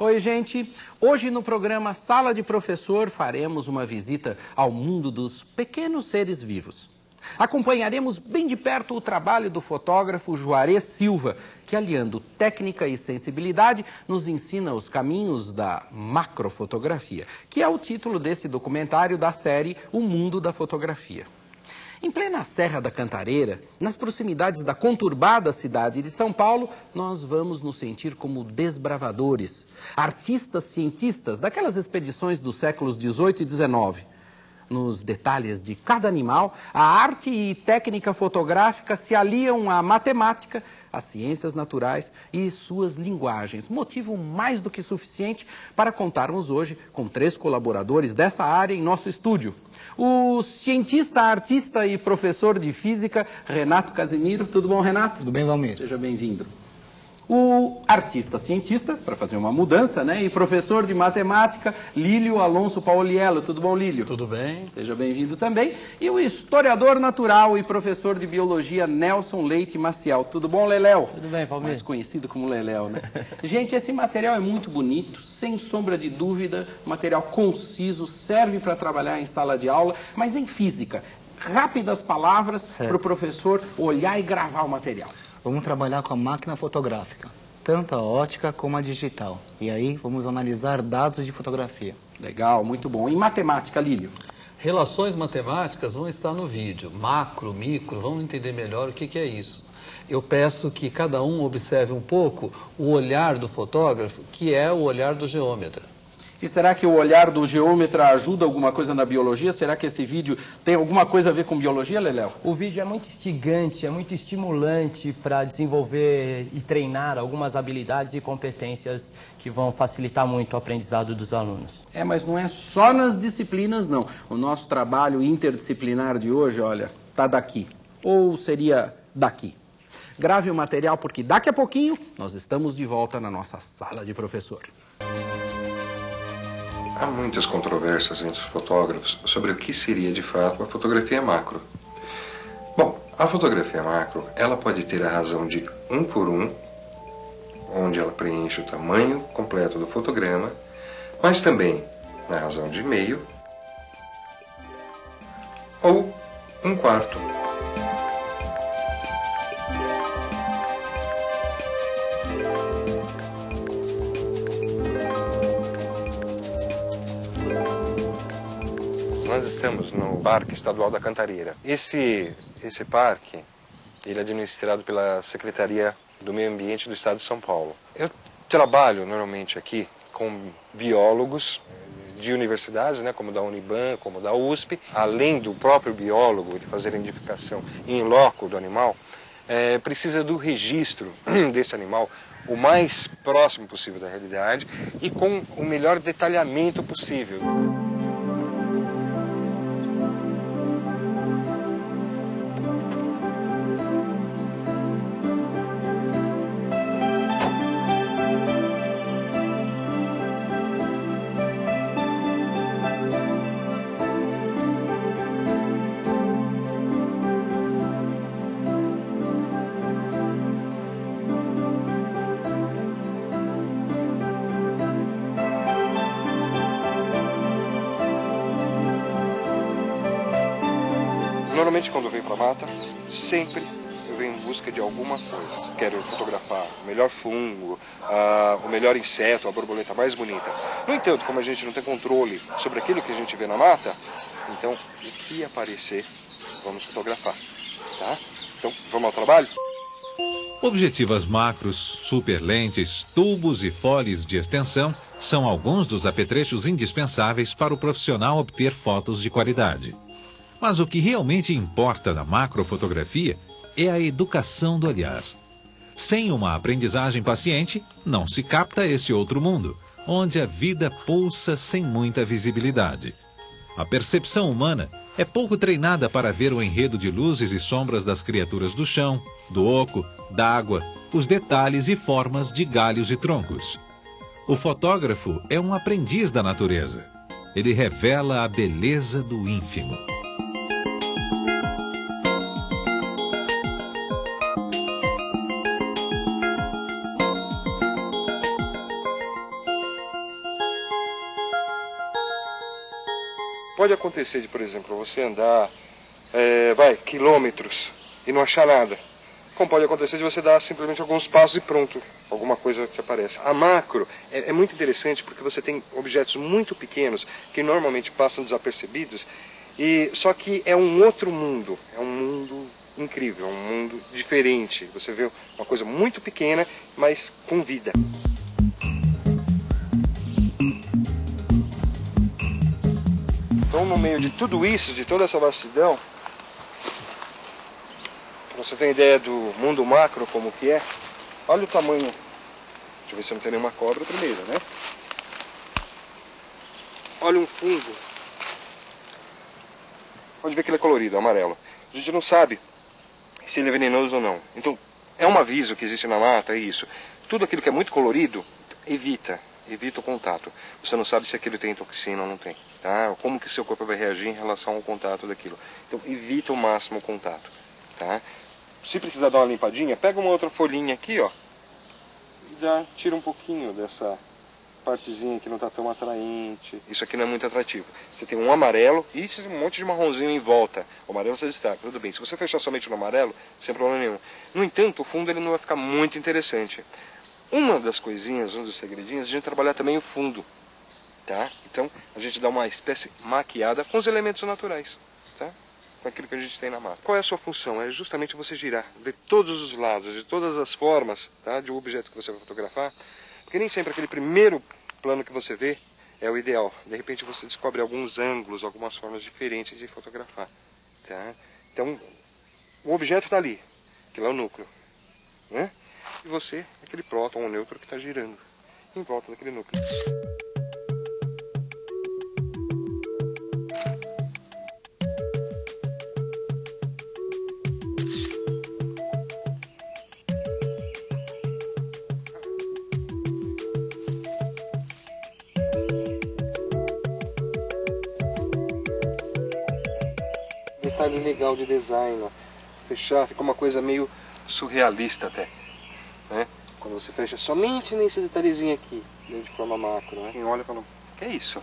Oi, gente. Hoje no programa Sala de Professor faremos uma visita ao mundo dos pequenos seres vivos. Acompanharemos bem de perto o trabalho do fotógrafo Juarez Silva, que aliando técnica e sensibilidade nos ensina os caminhos da macrofotografia, que é o título desse documentário da série O Mundo da Fotografia. Em plena Serra da Cantareira, nas proximidades da conturbada cidade de São Paulo, nós vamos nos sentir como desbravadores, artistas cientistas daquelas expedições dos séculos XVIII e XIX. Nos detalhes de cada animal, a arte e técnica fotográfica se aliam à matemática, às ciências naturais e suas linguagens, motivo mais do que suficiente para contarmos hoje com 3 colaboradores dessa área em nosso estúdio. O cientista, artista e professor de física, Renato Casimiro. Tudo bom, Renato? Tudo bem, Valmir? Seja bem-vindo. O artista cientista, para fazer uma mudança, né? E professor de matemática, Lílio Alonso Pauliello. Tudo bom, Lílio? Tudo bem. Seja bem-vindo também. E o historiador natural e professor de biologia, Nelson Leite Maciel. Tudo bom, Leléu? Tudo bem, Palmeiras. Mais conhecido como Leléu, né? Gente, esse material é muito bonito, sem sombra de dúvida, material conciso, serve para trabalhar em sala de aula, mas em física. Rápidas palavras para o professor olhar e gravar o material. Vamos trabalhar com a máquina fotográfica, tanto a ótica como a digital. E aí vamos analisar dados de fotografia. Legal, muito bom. Em matemática, Lílio? Relações matemáticas vão estar no vídeo. Macro, micro, vamos entender melhor o que é isso. Eu peço que cada um observe um pouco o olhar do fotógrafo, que é o olhar do geômetra. E será que o olhar do geômetra ajuda alguma coisa na biologia? Será que esse vídeo tem alguma coisa a ver com biologia, Leléu? O vídeo é muito instigante, é muito estimulante para desenvolver e treinar algumas habilidades e competências que vão facilitar muito o aprendizado dos alunos. Mas não é só nas disciplinas, não. O nosso trabalho interdisciplinar de hoje, olha, tá daqui. Ou seria daqui. Grave o material porque daqui a pouquinho nós estamos de volta na nossa sala de professor. Há muitas controvérsias entre os fotógrafos sobre o que seria de fato a fotografia macro. Bom, a fotografia macro, ela pode ter a razão de 1 por 1, onde ela preenche o tamanho completo do fotograma, mas também na razão de meio ou 1/4. Nós estamos no Parque Estadual da Cantareira. Esse parque, ele é administrado pela Secretaria do Meio Ambiente do Estado de São Paulo. Eu trabalho normalmente aqui com biólogos de universidades, né, como da Uniban, como da USP. Além do próprio biólogo ele fazer a identificação in loco do animal, precisa do registro desse animal o mais próximo possível da realidade e com o melhor detalhamento possível. Normalmente quando eu venho para a mata, sempre eu venho em busca de alguma coisa. Quero fotografar o melhor fungo, o melhor inseto, a borboleta mais bonita. No entanto, como a gente não tem controle sobre aquilo que a gente vê na mata, então o que aparecer, vamos fotografar, tá? Então, vamos ao trabalho? Objetivas macros, superlentes, tubos e foles de extensão são alguns dos apetrechos indispensáveis para o profissional obter fotos de qualidade. Mas o que realmente importa na macrofotografia é a educação do olhar. Sem uma aprendizagem paciente, não se capta esse outro mundo, onde a vida pulsa sem muita visibilidade. A percepção humana é pouco treinada para ver o enredo de luzes e sombras das criaturas do chão, do oco, da água, os detalhes e formas de galhos e troncos. O fotógrafo é um aprendiz da natureza. Ele revela a beleza do ínfimo. pode acontecer de, por exemplo, você andar, quilômetros e não achar nada. Como pode acontecer de você dar simplesmente alguns passos e pronto, alguma coisa que aparece. A macro é muito interessante porque você tem objetos muito pequenos que normalmente passam desapercebidos, só que é um outro mundo, é um mundo incrível, um mundo diferente. Você vê uma coisa muito pequena, mas com vida. Então, no meio de tudo isso, de toda essa vastidão, pra você ter ideia do mundo macro como que é, olha o tamanho. Deixa eu ver se não tem nenhuma cobra primeiro, né? Olha um fungo. Pode ver que ele é colorido, amarelo. A gente não sabe se ele é venenoso ou não. Então, é um aviso que existe na mata, é isso. Tudo aquilo que é muito colorido, evita o contato. Você não sabe se aquilo tem toxina ou não tem, tá? Como que o seu corpo vai reagir em relação ao contato daquilo. Então, evita ao máximo o contato, tá? Se precisar dar uma limpadinha, pega uma outra folhinha aqui, ó, e já tira um pouquinho dessa partezinha que não está tão atraente. Isso aqui não é muito atrativo. Você tem um amarelo e um monte de marronzinho em volta. O amarelo você destaca, tudo bem. Se você fechar somente no amarelo, sem problema nenhum. No entanto, o fundo ele não vai ficar muito interessante. Uma das coisinhas, um dos segredinhos, a gente trabalhar também o fundo, tá? Então, a gente dá uma espécie maquiada com os elementos naturais, tá? Com aquilo que a gente tem na mata. Qual é a sua função? É justamente você girar, ver todos os lados, de todas as formas, tá? De um objeto que você vai fotografar. Porque nem sempre aquele primeiro plano que você vê é o ideal. De repente você descobre alguns ângulos, algumas formas diferentes de fotografar, tá? Então, o objeto está ali, que lá é o núcleo, né? E você é aquele próton ou nêutron que está girando em volta daquele núcleo. Detalhe legal de design, ó. Fechar, fica uma coisa meio surrealista até, né? Quando você fecha somente nesse detalhezinho aqui, de forma macro, né? Quem olha fala, que é isso?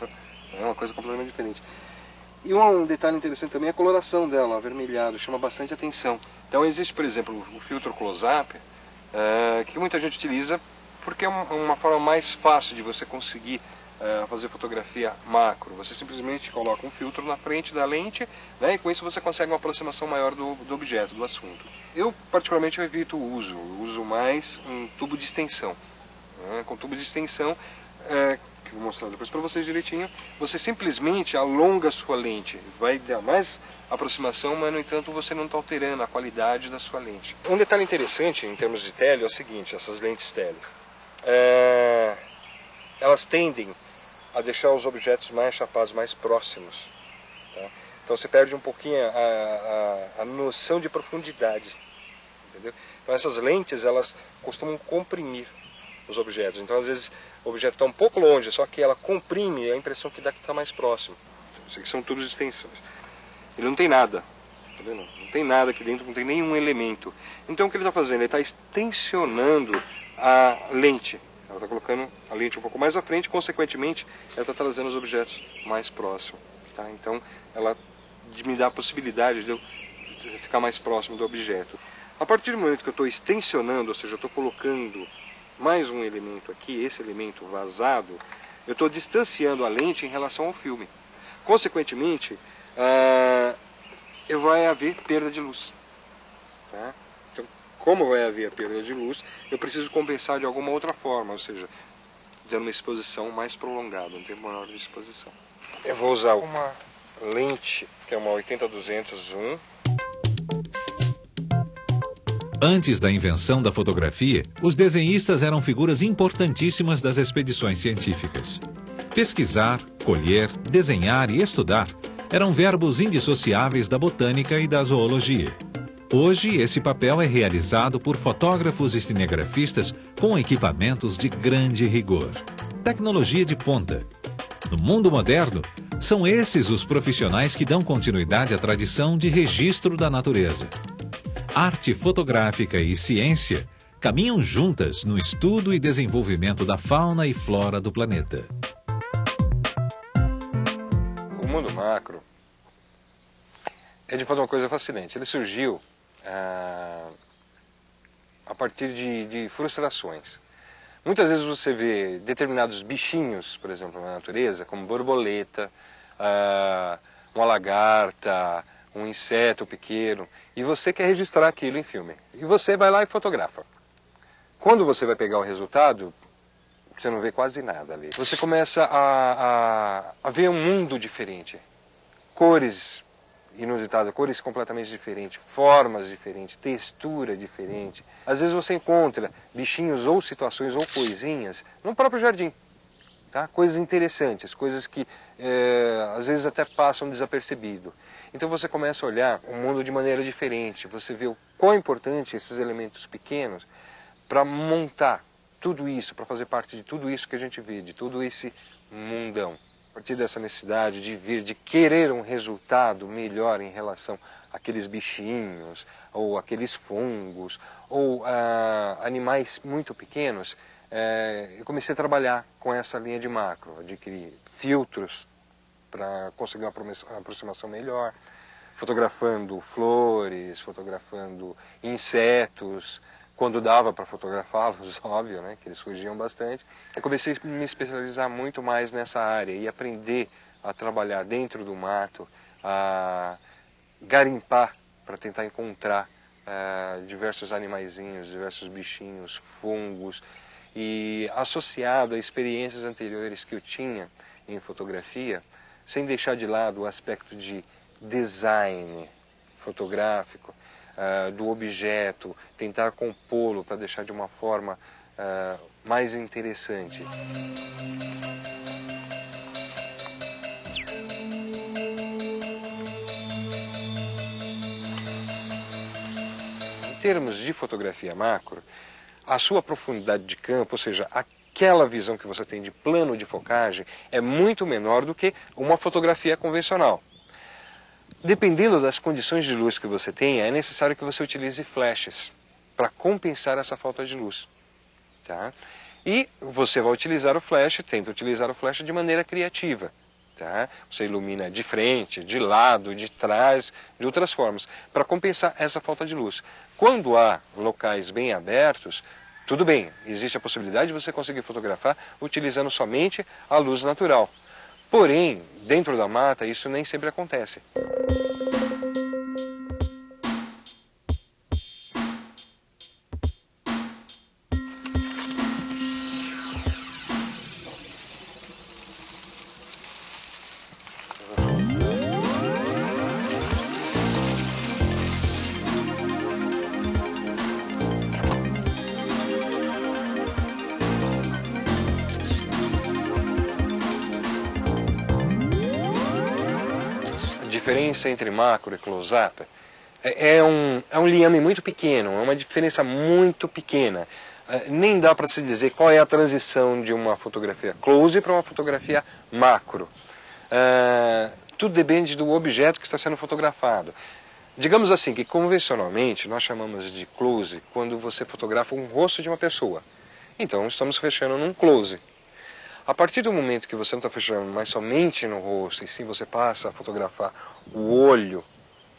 É uma coisa completamente diferente. E um detalhe interessante também é a coloração dela, avermelhado, chama bastante atenção. Então existe, por exemplo, o filtro close-up, que muita gente utiliza porque é uma forma mais fácil de você conseguir fazer fotografia macro. Você simplesmente coloca um filtro na frente da lente, né, e com isso você consegue uma aproximação maior do objeto, do assunto. Eu particularmente evito o uso, eu uso mais um tubo de extensão, né? Com tubo de extensão, que eu vou mostrar depois para vocês direitinho, você simplesmente alonga a sua lente, vai dar mais aproximação, mas no entanto você não está alterando a qualidade da sua lente. Um detalhe interessante em termos de tele é o seguinte, essas lentes tele, elas tendem a deixar os objetos mais chapados, mais próximos, tá? Então você perde um pouquinho a noção de profundidade, entendeu? Então essas lentes, elas costumam comprimir os objetos. Então às vezes o objeto está um pouco longe, só que ela comprime a impressão que dá que está mais próximo. Isso aqui são tubos de extensões. Ele não tem nada, tá vendo? Não tem nada aqui dentro, não tem nenhum elemento. Então o que ele está fazendo? Ele está extensionando a lente. Ela está colocando a lente um pouco mais à frente, consequentemente, ela está trazendo os objetos mais próximos, tá? Então, ela me dá a possibilidade de eu ficar mais próximo do objeto. A partir do momento que eu estou extensionando, ou seja, eu estou colocando mais um elemento aqui, esse elemento vazado, eu estou distanciando a lente em relação ao filme. Consequentemente, vai haver perda de luz, tá? Como vai haver a perda de luz, eu preciso compensar de alguma outra forma, ou seja, dando uma exposição mais prolongada, um tempo maior de exposição. Eu vou usar uma lente, que é uma 80-200 zoom. Antes da invenção da fotografia, os desenhistas eram figuras importantíssimas das expedições científicas. Pesquisar, colher, desenhar e estudar eram verbos indissociáveis da botânica e da zoologia. Hoje, esse papel é realizado por fotógrafos e cinegrafistas com equipamentos de grande rigor. Tecnologia de ponta. No mundo moderno, são esses os profissionais que dão continuidade à tradição de registro da natureza. Arte fotográfica e ciência caminham juntas no estudo e desenvolvimento da fauna e flora do planeta. O mundo macro é de fato uma coisa fascinante. Ele surgiu a partir de frustrações. Muitas vezes você vê determinados bichinhos, por exemplo, na natureza, como borboleta, uma lagarta, um inseto pequeno, e você quer registrar aquilo em filme. E você vai lá e fotografa. Quando você vai pegar o resultado, você não vê quase nada ali. Você começa a ver um mundo diferente. Cores inusitadas, cores completamente diferentes, formas diferentes, textura diferente. Às vezes você encontra bichinhos ou situações ou coisinhas no próprio jardim. Tá? Coisas interessantes, coisas que às vezes até passam desapercebido. Então você começa a olhar o mundo de maneira diferente. Você vê o quão importante esses elementos pequenos para montar tudo isso, para fazer parte de tudo isso que a gente vê, de todo esse mundão. A partir dessa necessidade de vir, de querer um resultado melhor em relação àqueles bichinhos, ou aqueles fungos, ou animais muito pequenos, eu comecei a trabalhar com essa linha de macro, adquirir filtros para conseguir uma aproximação melhor, fotografando flores, fotografando insetos, quando dava para fotografá-los, óbvio, né, que eles fugiam bastante. Eu comecei a me especializar muito mais nessa área e aprender a trabalhar dentro do mato, a garimpar para tentar encontrar diversos animaizinhos, diversos bichinhos, fungos, e associado a experiências anteriores que eu tinha em fotografia, sem deixar de lado o aspecto de design fotográfico, do objeto, tentar compô-lo para deixar de uma forma mais interessante. Em termos de fotografia macro, a sua profundidade de campo, ou seja, aquela visão que você tem de plano de focagem, é muito menor do que uma fotografia convencional. Dependendo das condições de luz que você tenha, é necessário que você utilize flashes para compensar essa falta de luz. Tá? E você vai utilizar o flash, tenta utilizar o flash de maneira criativa. Tá? Você ilumina de frente, de lado, de trás, de outras formas, para compensar essa falta de luz. Quando há locais bem abertos, tudo bem, existe a possibilidade de você conseguir fotografar utilizando somente a luz natural. Porém, dentro da mata, isso nem sempre acontece. A diferença entre macro e close-up é um liame muito pequeno, é uma diferença muito pequena. Nem dá para se dizer qual é a transição de uma fotografia close para uma fotografia macro. Tudo depende do objeto que está sendo fotografado. Digamos assim, que convencionalmente nós chamamos de close quando você fotografa um rosto de uma pessoa. Então estamos fechando num close. A partir do momento que você não está fechando mais somente no rosto, e sim você passa a fotografar o olho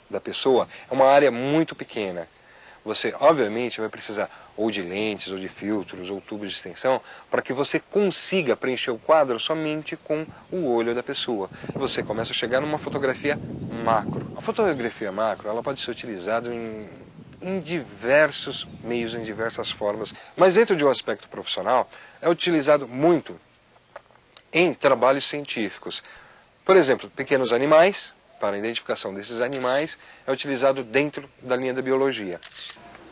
da pessoa, é uma área muito pequena. Você, obviamente, vai precisar ou de lentes, ou de filtros, ou tubos de extensão, para que você consiga preencher o quadro somente com o olho da pessoa. Você começa a chegar numa fotografia macro. A fotografia macro, ela pode ser utilizada em diversos meios, em diversas formas, mas dentro de um aspecto profissional, é utilizado muito em trabalhos científicos. Por exemplo, pequenos animais, para a identificação desses animais, é utilizado dentro da linha da biologia.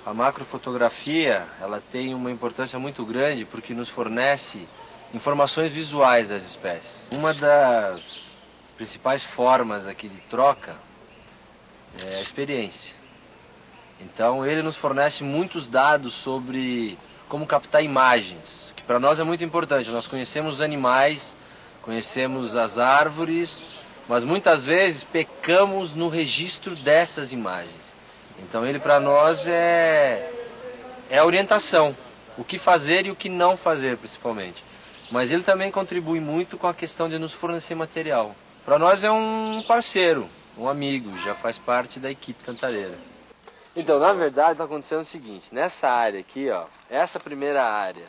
A macrofotografia, ela tem uma importância muito grande porque nos fornece informações visuais das espécies. Uma das principais formas aqui de troca é a experiência. Então ele nos fornece muitos dados sobre como captar imagens, que para nós é muito importante. Nós conhecemos os animais, conhecemos as árvores, mas muitas vezes pecamos no registro dessas imagens. Então ele para nós é a orientação, o que fazer e o que não fazer principalmente. Mas ele também contribui muito com a questão de nos fornecer material. Para nós é um parceiro, um amigo, já faz parte da equipe cantareira. Então, na verdade, está acontecendo o seguinte, nessa área aqui, ó, essa primeira área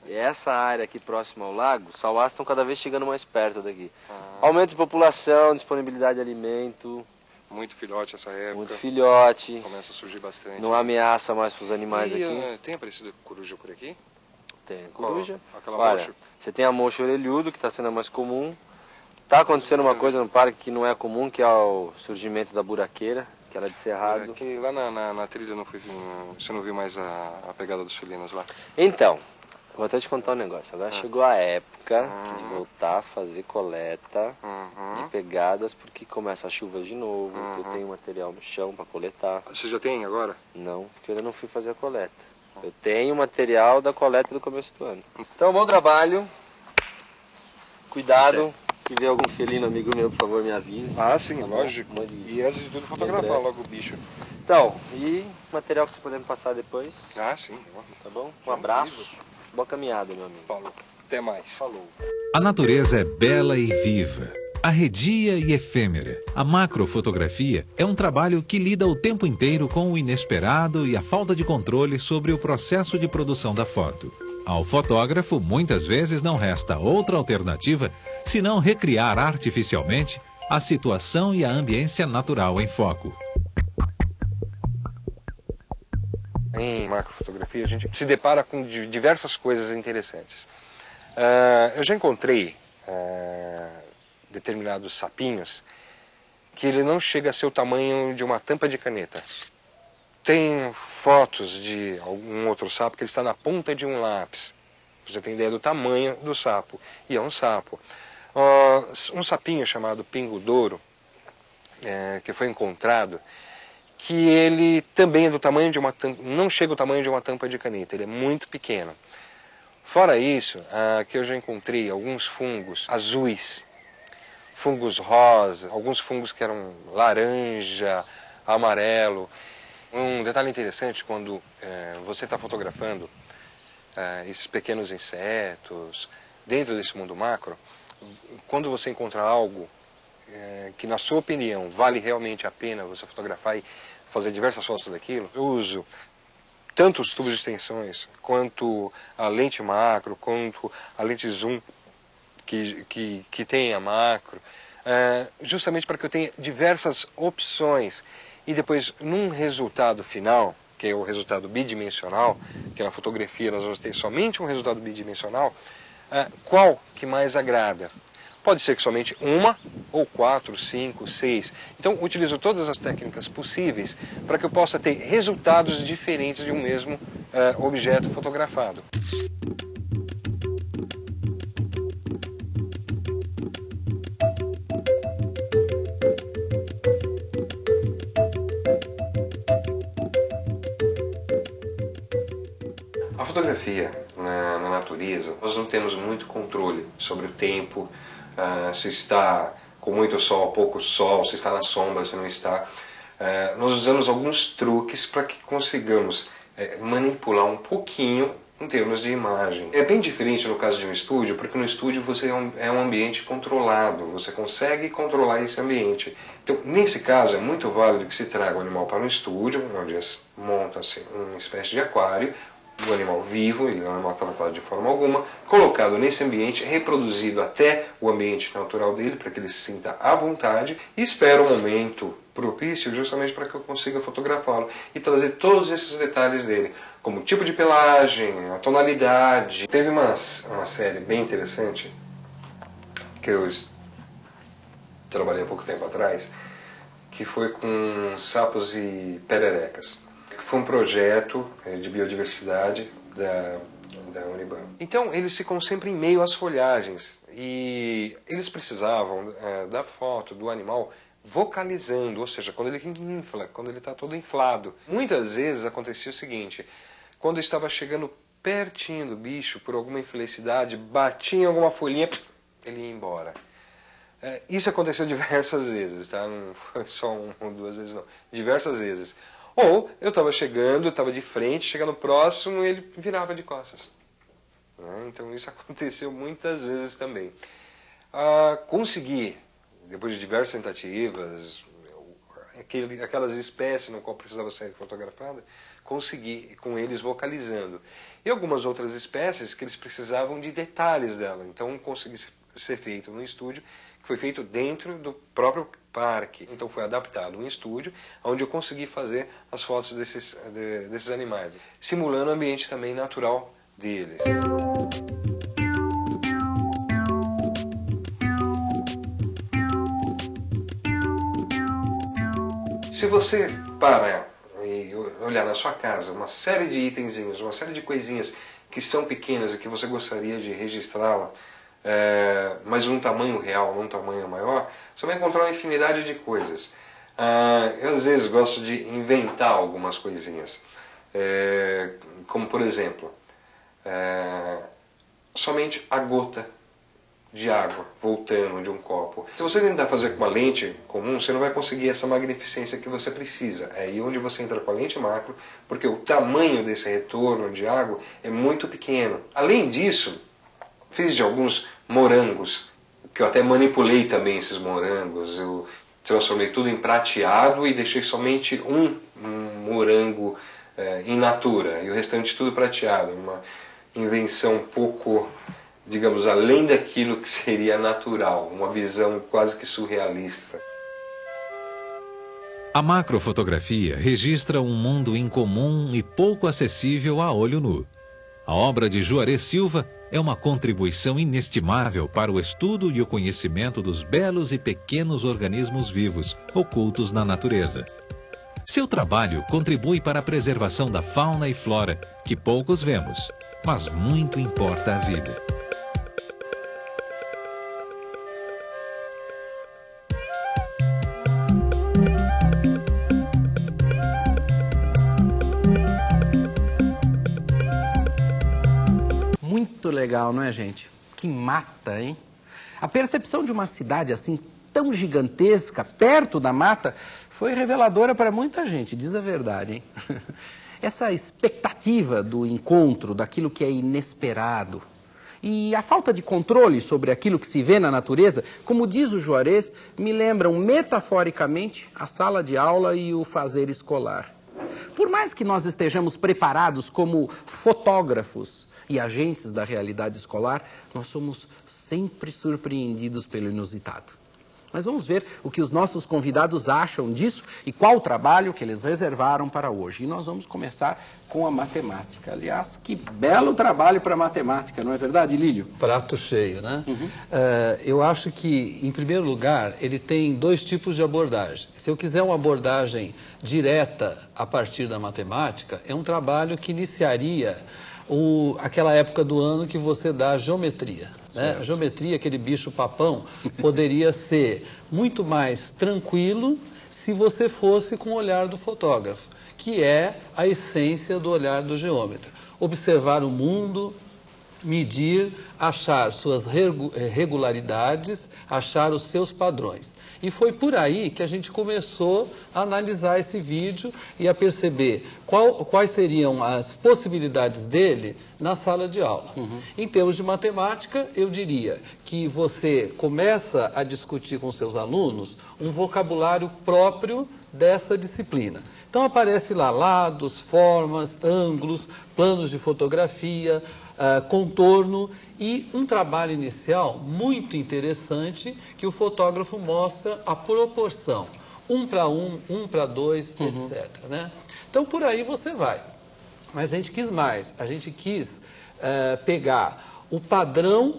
e essa área aqui próxima ao lago, os sauás estão cada vez chegando mais perto daqui. Aumento de população, disponibilidade de alimento. Muito filhote essa época. Muito filhote. Começa a surgir bastante. Não há ameaça mais para os animais aqui. Tem aparecido coruja por aqui? Tem coruja. Aquela Olha, mocha? você tem a mocha orelhudo, que está sendo a mais comum. Está acontecendo uma coisa no parque que não é comum, que é o surgimento da buraqueira, que ela é de cerrado. Que lá na trilha você não viu mais a pegada dos felinos lá? Então, vou até te contar um negócio. Agora chegou a época de voltar a fazer coleta de pegadas, porque começa a chuva de novo, eu tenho material no chão para coletar. Você já tem agora? Não, porque eu ainda não fui fazer a coleta. Eu tenho material da coleta do começo do ano. Então, bom trabalho. Cuidado. Se vê algum felino amigo meu, por favor, me avise. Ah, sim, lógico. E antes de tudo, fotografar logo o bicho. Então, e material que você puder me passar depois? Ah, sim. Tá bom? Um abraço. Boa caminhada, meu amigo. Falou. Até mais. Falou. A natureza é bela e viva, arredia e efêmera. A macrofotografia é um trabalho que lida o tempo inteiro com o inesperado e a falta de controle sobre o processo de produção da foto. Ao fotógrafo, muitas vezes não resta outra alternativa senão recriar artificialmente a situação e a ambiência natural em foco. Em macrofotografia, a gente se depara com diversas coisas interessantes. Eu já encontrei determinados sapinhos que ele não chega a ser o tamanho de uma tampa de caneta. Tem fotos de algum outro sapo que ele está na ponta de um lápis. Você tem ideia do tamanho do sapo. E é um sapo. Um sapinho chamado pingo-douro, que foi encontrado, que ele também é do tamanho de uma tampa, não chega ao tamanho de uma tampa de caneta, ele é muito pequeno. Fora isso, que eu já encontrei alguns fungos azuis, fungos rosa, alguns fungos que eram laranja, amarelo. Um detalhe interessante, quando você está fotografando esses pequenos insetos, dentro desse mundo macro, quando você encontra algo que, na sua opinião, vale realmente a pena você fotografar e fazer diversas fotos daquilo, eu uso tanto os tubos de extensões, quanto a lente macro, quanto a lente zoom que tem a macro, justamente para que eu tenha diversas opções. E depois, num resultado final, que é o resultado bidimensional, que na fotografia nós vamos ter somente um resultado bidimensional, qual que mais agrada? Pode ser que somente uma, ou 4, 5, 6. Então, utilizo todas as técnicas possíveis para que eu possa ter resultados diferentes de um mesmo objeto fotografado. A fotografia na natureza, nós não temos muito controle sobre o tempo, se está com muito sol, pouco sol, se está na sombra, se não está. Nós usamos alguns truques para que consigamos manipular um pouquinho em termos de imagem. É bem diferente no caso de um estúdio, porque no estúdio você é um ambiente controlado, você consegue controlar esse ambiente. Então, nesse caso, é muito válido que se traga o animal para um estúdio, onde monta-se uma espécie de aquário, do animal vivo, ele não é tratado de forma alguma, colocado nesse ambiente, reproduzido até o ambiente natural dele, para que ele se sinta à vontade, e espera um momento propício justamente para que eu consiga fotografá-lo e trazer todos esses detalhes dele, como o tipo de pelagem, a tonalidade. Teve uma série bem interessante que eu trabalhei há pouco tempo atrás, que foi com sapos e pererecas. Foi um projeto de biodiversidade da Uniban. Então, eles ficam sempre em meio às folhagens e eles precisavam da foto do animal vocalizando, ou seja, quando ele infla, quando ele está todo inflado. Muitas vezes acontecia o seguinte, quando eu estava chegando pertinho do bicho, por alguma infelicidade, batia em alguma folhinha, ele ia embora. Isso aconteceu diversas vezes, tá? Não foi só uma ou duas vezes, não. Diversas vezes. Ou eu estava chegando, eu estava de frente, chegando próximo e ele virava de costas. Então isso aconteceu muitas vezes também. Conseguir depois de diversas tentativas, aquelas espécies no qual precisava ser fotografada, consegui com eles vocalizando. E algumas outras espécies que eles precisavam de detalhes dela, então consegui ser feito no estúdio, que foi feito dentro do próprio parque. Então foi adaptado um estúdio, onde eu consegui fazer as fotos desses animais, simulando o ambiente também natural deles. Se você parar e olhar na sua casa uma série de itenzinhos, uma série de coisinhas que são pequenas e que você gostaria de registrá-la, mas num tamanho real, num tamanho maior, você vai encontrar uma infinidade de coisas. Eu às vezes gosto de inventar algumas coisinhas, como por exemplo, somente a gota de água voltando de um copo. Se você tentar fazer com uma lente comum, você não vai conseguir essa magnificência que você precisa. É aí onde você entra com a lente macro, porque o tamanho desse retorno de água é muito pequeno. Além disso, fiz de alguns morangos, que eu até manipulei também esses morangos. Eu transformei tudo em prateado e deixei somente um morango in natura, e o restante tudo prateado. Uma invenção um pouco, digamos, além daquilo que seria natural, uma visão quase que surrealista. A macrofotografia registra um mundo incomum e pouco acessível a olho nu. A obra de Juarez Silva é uma contribuição inestimável para o estudo e o conhecimento dos belos e pequenos organismos vivos ocultos na natureza. Seu trabalho contribui para a preservação da fauna e flora, que poucos vemos, mas muito importa à vida. Muito legal, não é, gente? Que mata, hein? A percepção de uma cidade assim tão gigantesca, perto da mata, foi reveladora para muita gente, diz a verdade, hein? Essa expectativa do encontro, daquilo que é inesperado, e a falta de controle sobre aquilo que se vê na natureza, como diz o Juarez, me lembram metaforicamente a sala de aula e o fazer escolar. Por mais que nós estejamos preparados como fotógrafos e agentes da realidade escolar, nós somos sempre surpreendidos pelo inusitado. Mas vamos ver o que os nossos convidados acham disso e qual o trabalho que eles reservaram para hoje. E nós vamos começar com a matemática. Aliás, que belo trabalho para matemática, não é verdade, Lílio? Prato cheio, né? Uhum. Eu acho que, em primeiro lugar, ele tem dois tipos de abordagem. Se eu quiser uma abordagem direta a partir da matemática, é um trabalho que iniciaria aquela época do ano que você dá geometria. Né? A geometria, aquele bicho papão, poderia ser muito mais tranquilo se você fosse com o olhar do fotógrafo, que é a essência do olhar do geômetra. Observar o mundo, medir, achar suas regularidades, achar os seus padrões. E foi por aí que a gente começou a analisar esse vídeo e a perceber quais seriam as possibilidades dele na sala de aula. Uhum. Em termos de matemática, eu diria que você começa a discutir com seus alunos um vocabulário próprio dessa disciplina. Então aparece lá lados, formas, ângulos, planos de fotografia, contorno e um trabalho inicial muito interessante que o fotógrafo mostra a proporção 1 para 1, 1 para 2, uhum. etc. Né? Então por aí você vai. Mas a gente quis mais, a gente quis pegar o padrão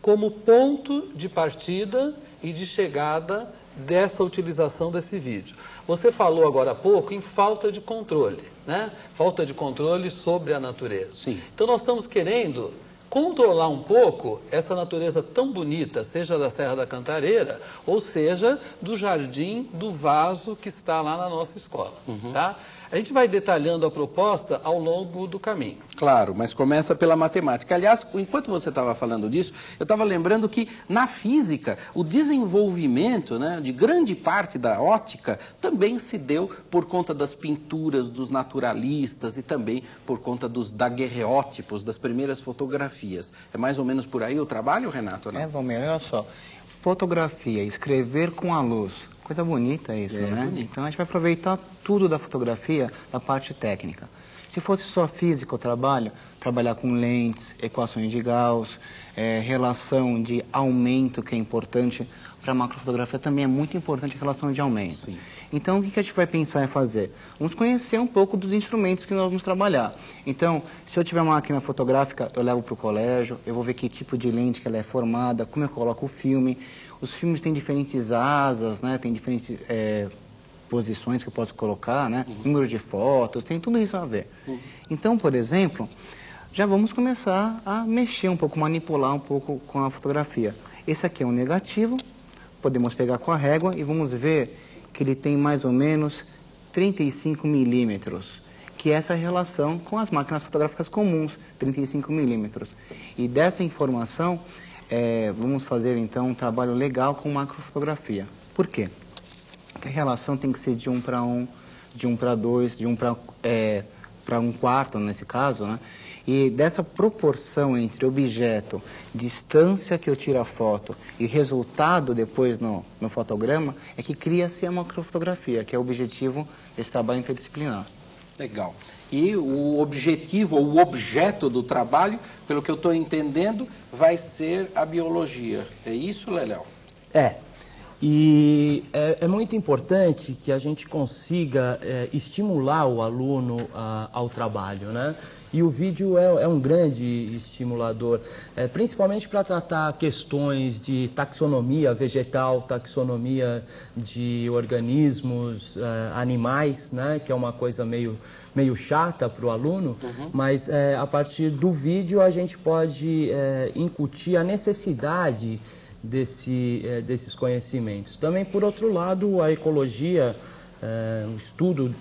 como ponto de partida e de chegada dessa utilização desse vídeo. Você falou agora há pouco em falta de controle, né? Falta de controle sobre a natureza. Sim. Então nós estamos querendo controlar um pouco essa natureza tão bonita, seja da Serra da Cantareira, ou seja do jardim do vaso que está lá na nossa escola, uhum. Tá? A gente vai detalhando a proposta ao longo do caminho. Claro, mas começa pela matemática. Aliás, enquanto você estava falando disso, eu estava lembrando que na física o desenvolvimento, né, de grande parte da ótica também se deu por conta das pinturas dos naturalistas e também por conta dos daguerreótipos, das primeiras fotografias. É mais ou menos por aí o trabalho, Renato? Né? Valmir, olha só. fotografia, escrever com a luz. Coisa bonita isso, né? Bonito. Então a gente vai aproveitar tudo da fotografia, da parte técnica. Se fosse só físico o trabalho, trabalhar com lentes, equações de Gauss, relação de aumento, que é importante. Para a macrofotografia também é muito importante a relação de aumento. Sim. Então, o que a gente vai pensar em fazer? Vamos conhecer um pouco dos instrumentos que nós vamos trabalhar. Então, se eu tiver uma máquina fotográfica, eu levo para o colégio, eu vou ver que tipo de lente que ela é formada, como eu coloco o filme. Os filmes têm diferentes asas, né? Tem diferentes posições que eu posso colocar, né? Número de fotos, tem tudo isso a ver. Então, por exemplo, já vamos começar a mexer um pouco, manipular um pouco com a fotografia. Esse aqui é um negativo, podemos pegar com a régua e vamos ver que ele tem mais ou menos 35 milímetros, que é essa relação com as máquinas fotográficas comuns, 35 milímetros. E dessa informação, vamos fazer então um trabalho legal com macrofotografia. Por quê? Porque a relação tem que ser de 1 para 1, de 1 para 2, de 1 para 1 quarto nesse caso, né? E dessa proporção entre objeto, distância que eu tiro a foto e resultado depois no fotograma, é que cria-se a macrofotografia, que é o objetivo desse trabalho interdisciplinar. Legal. E o objetivo, ou o objeto do trabalho, pelo que eu estou entendendo, vai ser a biologia. É isso, Leléo? E é muito importante que a gente consiga estimular o aluno ao trabalho, né? E o vídeo é um grande estimulador, principalmente para tratar questões de taxonomia vegetal, taxonomia de organismos, animais, né? Que é uma coisa meio chata para o aluno, mas a partir do vídeo a gente pode incutir a necessidade desses conhecimentos. Também, por outro lado, a ecologia, o estudo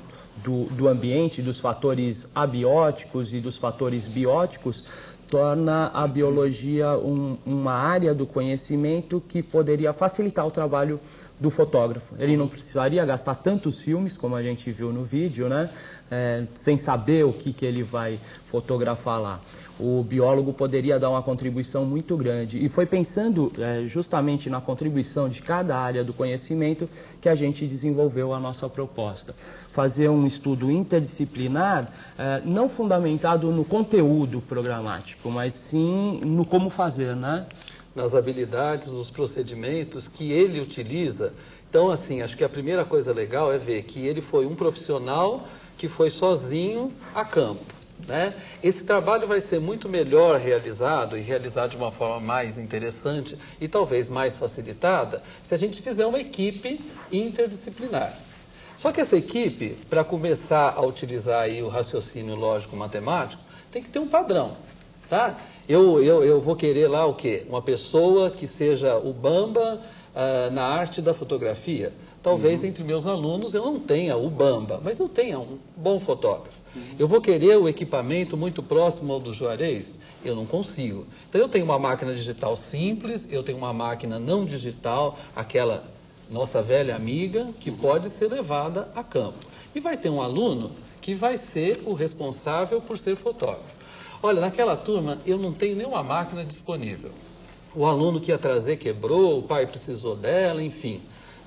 do ambiente, dos fatores abióticos e dos fatores bióticos, torna a biologia uma área do conhecimento que poderia facilitar o trabalho do fotógrafo. Ele não precisaria gastar tantos filmes, como a gente viu no vídeo, né? Sem saber o que ele vai fotografar lá. O biólogo poderia dar uma contribuição muito grande. E foi pensando justamente na contribuição de cada área do conhecimento que a gente desenvolveu a nossa proposta. Fazer um estudo interdisciplinar, não fundamentado no conteúdo programático, mas sim no como fazer, né? Nas habilidades, nos procedimentos que ele utiliza. Então, assim, acho que a primeira coisa legal é ver que ele foi um profissional que foi sozinho a campo, né? Esse trabalho vai ser muito melhor realizado e realizado de uma forma mais interessante e talvez mais facilitada se a gente fizer uma equipe interdisciplinar. Só que essa equipe, para começar a utilizar aí o raciocínio lógico-matemático, tem que ter um padrão, tá? Eu vou querer lá o quê? Uma pessoa que seja o bamba na arte da fotografia. Talvez entre meus alunos eu não tenha o bamba, mas eu tenha um bom fotógrafo. Eu vou querer o equipamento muito próximo ao do Juarez? Eu não consigo. Então eu tenho uma máquina digital simples, eu tenho uma máquina não digital, aquela nossa velha amiga, que pode ser levada a campo. E vai ter um aluno que vai ser o responsável por ser fotógrafo. Olha, naquela turma eu não tenho nenhuma máquina disponível. O aluno que ia trazer quebrou, o pai precisou dela, enfim.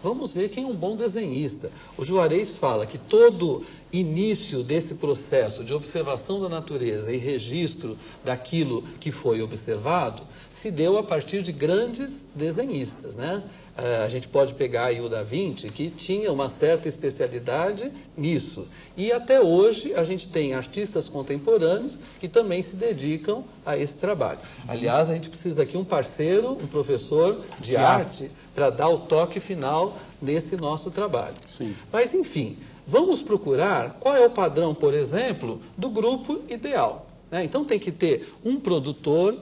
Vamos ver quem é um bom desenhista. O Juarez fala que todo início desse processo de observação da natureza e registro daquilo que foi observado se deu a partir de grandes desenhistas, né? A gente pode pegar aí o Da Vinci, que tinha uma certa especialidade nisso. E até hoje a gente tem artistas contemporâneos que também se dedicam a esse trabalho. Aliás, a gente precisa aqui um parceiro, um professor de arte, para dar o toque final nesse nosso trabalho. Sim. Mas, enfim, vamos procurar qual é o padrão, por exemplo, do grupo ideal, né? Então tem que ter um produtor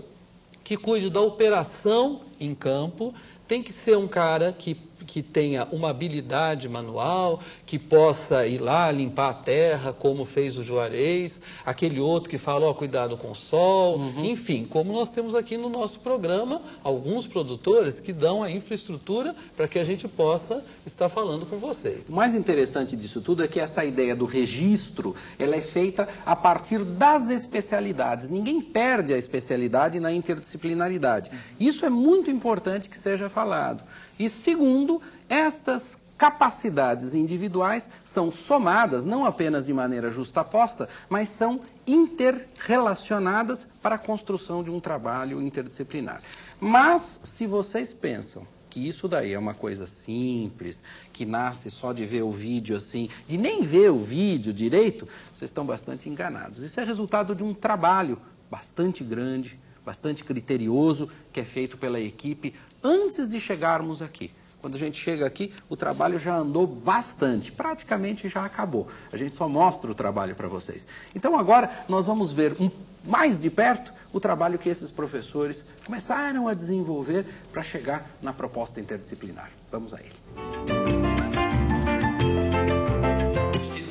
que cuide da operação em campo, tem que ser um cara que que tenha uma habilidade manual, que possa ir lá limpar a terra, como fez o Juarez, aquele outro que fala, ó, cuidado com o sol, enfim, como nós temos aqui no nosso programa, alguns produtores que dão a infraestrutura para que a gente possa estar falando com vocês. O mais interessante disso tudo é que essa ideia do registro, ela é feita a partir das especialidades. Ninguém perde a especialidade na interdisciplinaridade. Isso é muito importante que seja falado. E segundo, estas capacidades individuais são somadas, não apenas de maneira justaposta, mas são interrelacionadas para a construção de um trabalho interdisciplinar. Mas, se vocês pensam que isso daí é uma coisa simples, que nasce só de ver o vídeo assim, de nem ver o vídeo direito, vocês estão bastante enganados. Isso é resultado de um trabalho bastante grande, bastante criterioso, que é feito pela equipe antes de chegarmos aqui. Quando a gente chega aqui, o trabalho já andou bastante, praticamente já acabou. A gente só mostra o trabalho para vocês. Então agora nós vamos ver mais de perto o trabalho que esses professores começaram a desenvolver para chegar na proposta interdisciplinar. Vamos a ele.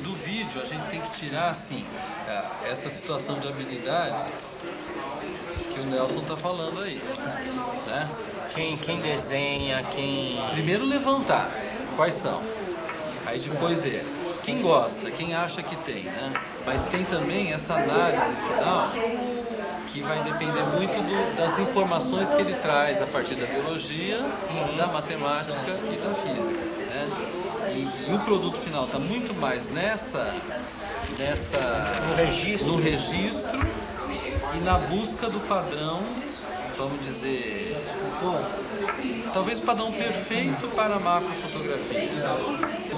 Do vídeo a gente tem que tirar, assim, essa situação de habilidades que o Nelson está falando aí, né? Quem desenha, Primeiro levantar quais são, aí depois ver quem gosta, quem acha que tem, né? Mas tem também essa análise final que vai depender muito das informações que ele traz a partir da biologia, da matemática e da física, né? E o produto final está muito mais no registro e na busca do padrão, vamos dizer, talvez o padrão perfeito para a macrofotografia.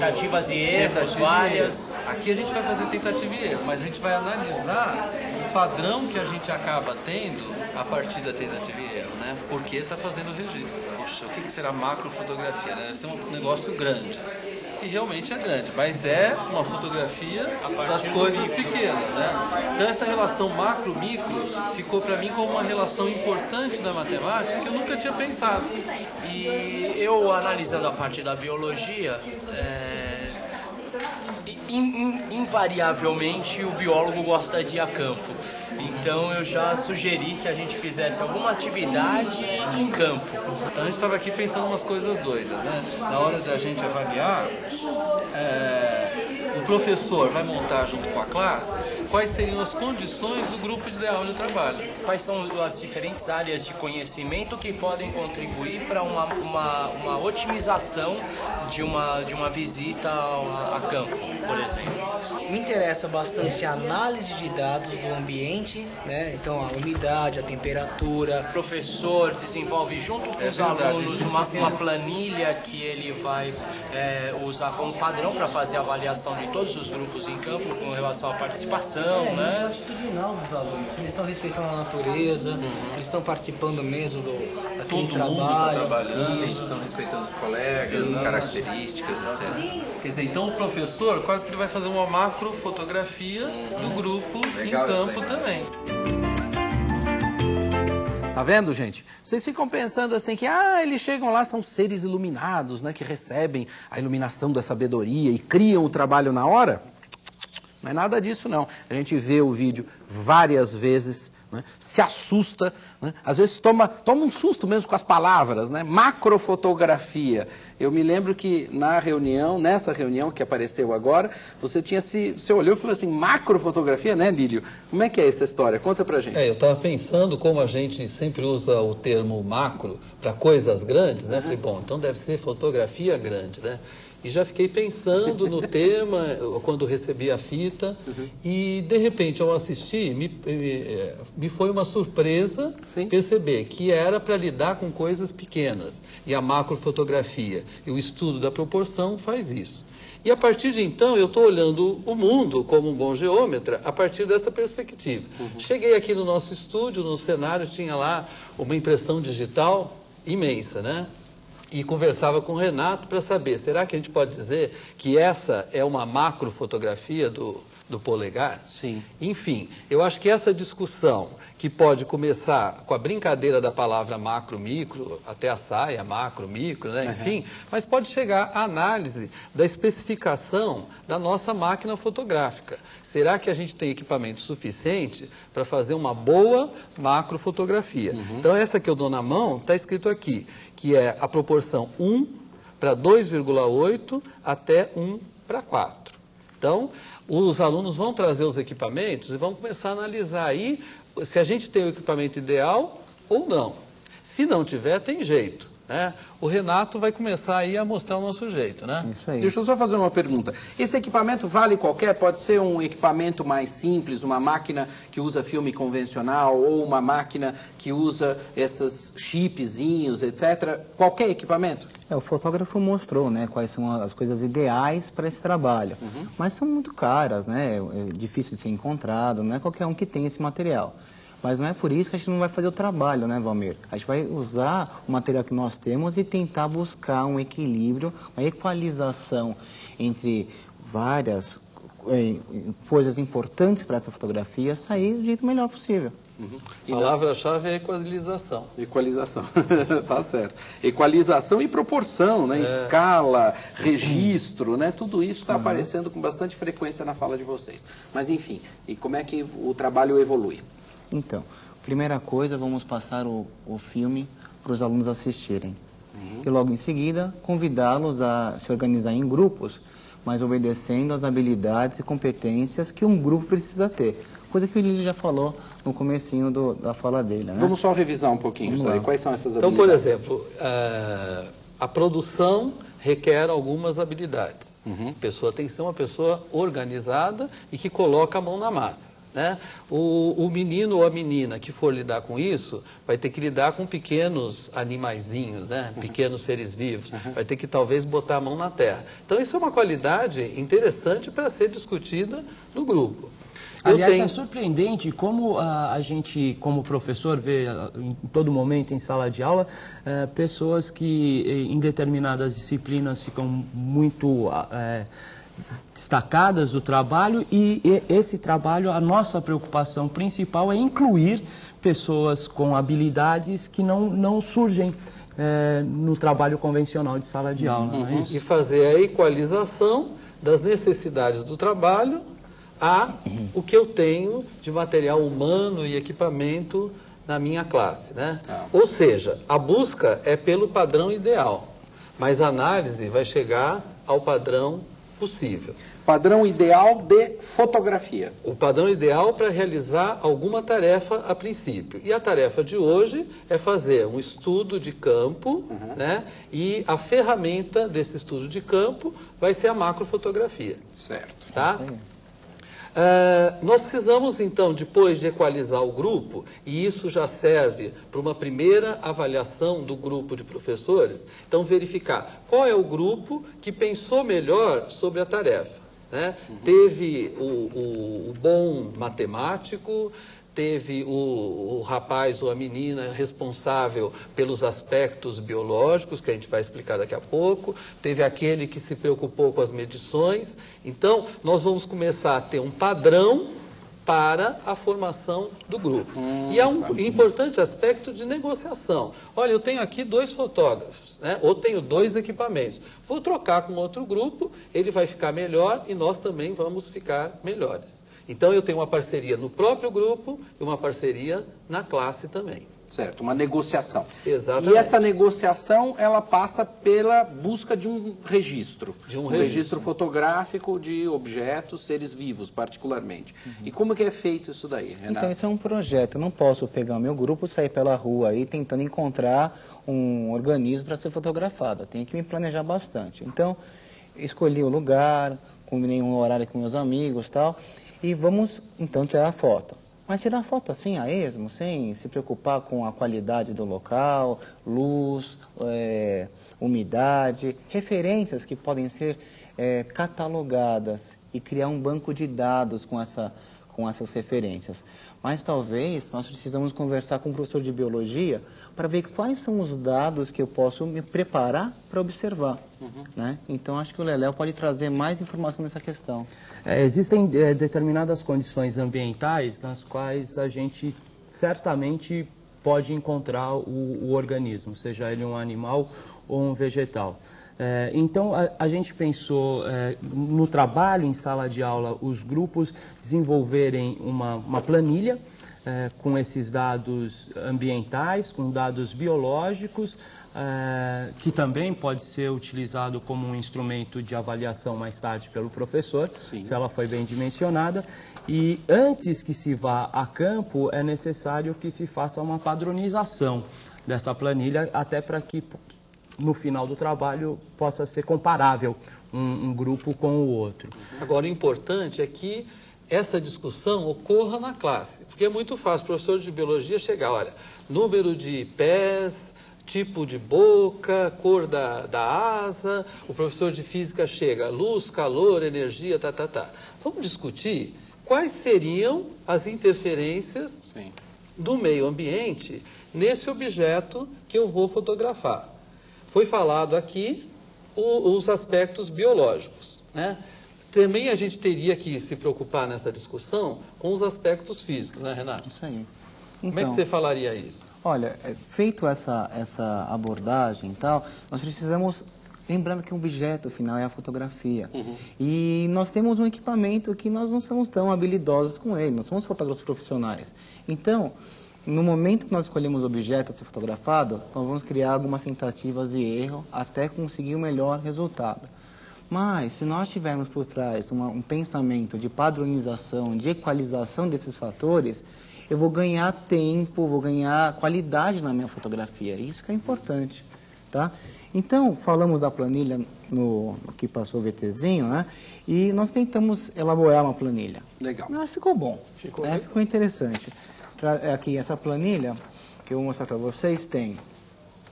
tentativas e erros, várias. Aqui a gente vai fazer tentativa e erro, mas a gente vai analisar o padrão que a gente acaba tendo a partir da tentativa e erro, né? Porque está fazendo o registro. Poxa, o que será macrofotografia? Deve ser um negócio grande. E realmente é grande, mas é uma fotografia das coisas pequenas, né? Então essa relação macro-micro ficou para mim como uma relação importante da matemática que eu nunca tinha pensado. E eu, analisando a parte da biologia, invariavelmente o biólogo gosta de ir a campo. Então eu já sugeri que a gente fizesse alguma atividade em campo. Então a gente estava aqui pensando umas coisas doidas, né? Na hora da gente avaliar, o professor vai montar junto com a classe quais seriam as condições do grupo ideal de trabalho. Quais são as diferentes áreas de conhecimento que podem contribuir para uma otimização de uma visita a campo, por exemplo. Me interessa bastante a análise de dados do ambiente, né? Então a umidade, a temperatura. O professor desenvolve junto com os alunos uma planilha que ele vai usar como padrão para fazer a avaliação de todos os grupos em campo com relação à participação, né? Atitudinal dos alunos, eles estão respeitando a natureza, eles estão participando mesmo daquele trabalho, trabalhando, eles estão respeitando os colegas, as características, etc. Quer dizer, então o professor quase que ele vai fazer uma macrofotografia do grupo em campo também. Tá vendo, gente? Vocês ficam pensando assim que, eles chegam lá, são seres iluminados, né? Que recebem a iluminação da sabedoria e criam o trabalho na hora. Não é nada disso, não. A gente vê o vídeo várias vezes, né? Se assusta, né? Às vezes toma um susto mesmo com as palavras, né? Macrofotografia. Eu me lembro que nessa reunião que apareceu agora, você olhou e falou assim, macrofotografia, né, Lídio? Como é que é essa história? Conta pra gente. Eu estava pensando, como a gente sempre usa o termo macro para coisas grandes, né? Falei, bom, então deve ser fotografia grande, né? E já fiquei pensando no tema quando recebi a fita e, de repente, ao assistir, me foi uma surpresa perceber que era para lidar com coisas pequenas. E a macrofotografia e o estudo da proporção faz isso. E, a partir de então, eu estou olhando o mundo como um bom geômetra a partir dessa perspectiva. Cheguei aqui no nosso estúdio, no cenário, tinha lá uma impressão digital imensa, né? E conversava com o Renato para saber, será que a gente pode dizer que essa é uma macrofotografia do do polegar. Sim. Enfim, eu acho que essa discussão, que pode começar com a brincadeira da palavra macro, micro, até a saia, macro, micro, né? Enfim, mas pode chegar à análise da especificação da nossa máquina fotográfica. Será que a gente tem equipamento suficiente para fazer uma boa macrofotografia? Então, essa que eu dou na mão, está escrito aqui, que é a proporção 1 para 2,8 até 1 para 4. Então, os alunos vão trazer os equipamentos e vão começar a analisar aí se a gente tem o equipamento ideal ou não. Se não tiver, tem jeito, né? O Renato vai começar aí a mostrar o nosso jeito, né? Isso aí. Deixa eu só fazer uma pergunta. Esse equipamento vale qualquer? Pode ser um equipamento mais simples, uma máquina que usa filme convencional ou uma máquina que usa esses chipzinhos, etc. Qualquer equipamento? O fotógrafo mostrou, né, quais são as coisas ideais para esse trabalho. Mas são muito caras, né? É difícil de ser encontrado, não é qualquer um que tem esse material. Mas não é por isso que a gente não vai fazer o trabalho, né, Valmir? A gente vai usar o material que nós temos e tentar buscar um equilíbrio, uma equalização entre várias coisas importantes para essa fotografia sair do jeito melhor possível. A palavra-chave é equalização. Equalização, tá certo. Equalização e proporção, né? Escala, registro, né? Tudo isso está aparecendo com bastante frequência na fala de vocês. Mas enfim, e como é que o trabalho evolui? Então, primeira coisa, vamos passar o filme para os alunos assistirem. E logo em seguida, convidá-los a se organizar em grupos, mas obedecendo às habilidades e competências que um grupo precisa ter. Coisa que o Lili já falou no comecinho da fala dele, né? Vamos só revisar um pouquinho isso aí. Quais são essas Então, habilidades? por exemplo, a produção requer algumas habilidades. A pessoa tem que ser uma pessoa organizada e que coloca a mão na massa, né? O menino ou a menina que for lidar com isso vai ter que lidar com pequenos animaizinhos, né? Pequenos seres vivos, vai ter que talvez botar a mão na terra. Então isso é uma qualidade interessante para ser discutida no grupo. Aliás, é surpreendente como a gente, como professor, vê em todo momento em sala de aula, pessoas que em determinadas disciplinas ficam muito destacadas do trabalho e esse trabalho, a nossa preocupação principal é incluir pessoas com habilidades que não surgem no trabalho convencional de sala de aula. Não é isso? E fazer a equalização das necessidades do trabalho a o que eu tenho de material humano e equipamento na minha classe, né? Ou seja, a busca é pelo padrão ideal, mas a análise vai chegar ao padrão possível. Padrão ideal de fotografia. O padrão ideal para realizar alguma tarefa a princípio. E a tarefa de hoje é fazer um estudo de campo, né? E a ferramenta desse estudo de campo vai ser a macrofotografia. Certo. Tá? Nós precisamos, então, depois de equalizar o grupo, e isso já serve para uma primeira avaliação do grupo de professores, então verificar qual é o grupo que pensou melhor sobre a tarefa, né? Teve o bom matemático, teve o rapaz ou a menina responsável pelos aspectos biológicos, que a gente vai explicar daqui a pouco, teve aquele que se preocupou com as medições. Então, nós vamos começar a ter um padrão para a formação do grupo. E há um importante aspecto de negociação. Olha, eu tenho aqui 2 fotógrafos, né? Ou tenho 2 equipamentos. Vou trocar com outro grupo, ele vai ficar melhor e nós também vamos ficar melhores. Então, eu tenho uma parceria no próprio grupo e uma parceria na classe também. Certo, uma negociação. Exatamente. E essa negociação, ela passa pela busca de um registro. De um registro fotográfico de objetos, seres vivos, particularmente. E como que é feito isso daí, Renato? Então, isso é um projeto. Eu não posso pegar o meu grupo e sair pela rua aí tentando encontrar um organismo para ser fotografado. Eu tenho que me planejar bastante. Então, escolhi o lugar, combinei um horário com meus amigos e tal, e vamos, então, tirar a foto. Mas tirar foto assim a esmo, sem se preocupar com a qualidade do local, luz, umidade, referências que podem ser catalogadas e criar um banco de dados com essas referências. Mas talvez nós precisamos conversar com o professor de biologia para ver quais são os dados que eu posso me preparar para observar. Né? Então, acho que o Leléo pode trazer mais informação nessa questão. Existem determinadas condições ambientais nas quais a gente certamente pode encontrar o organismo, seja ele um animal ou um vegetal. Então, a gente pensou no trabalho em sala de aula, os grupos desenvolverem uma planilha com esses dados ambientais, com dados biológicos, que também pode ser utilizado como um instrumento de avaliação mais tarde pelo professor, se ela foi bem dimensionada. E antes que se vá a campo, é necessário que se faça uma padronização dessa planilha, até para que no final do trabalho possa ser comparável um grupo com o outro. Agora, o importante é que essa discussão ocorra na classe, porque é muito fácil o professor de biologia chegar, olha, número de pés, tipo de boca, cor da asa, o professor de física chega, luz, calor, energia, Vamos discutir quais seriam as interferências do meio ambiente nesse objeto que eu vou fotografar. Foi falado aqui os aspectos biológicos, né? Também a gente teria que se preocupar nessa discussão com os aspectos físicos, né, Renato? Isso aí. Então, como é que você falaria isso? Olha, feito essa abordagem e tal, nós precisamos, lembrando que o objeto final é a fotografia. E nós temos um equipamento que nós não somos tão habilidosos com ele, nós somos fotógrafos profissionais. Então, no momento que nós escolhemos o objeto a ser fotografado, nós vamos criar algumas tentativas de erro até conseguir o melhor resultado. Mas, se nós tivermos por trás um pensamento de padronização, de equalização desses fatores, eu vou ganhar tempo, vou ganhar qualidade na minha fotografia. Isso que é importante, tá? Então, falamos da planilha no que passou o VTzinho, né? E nós tentamos elaborar uma planilha. Legal. Mas ficou bom, ficou interessante. Aqui, essa planilha que eu vou mostrar para vocês tem,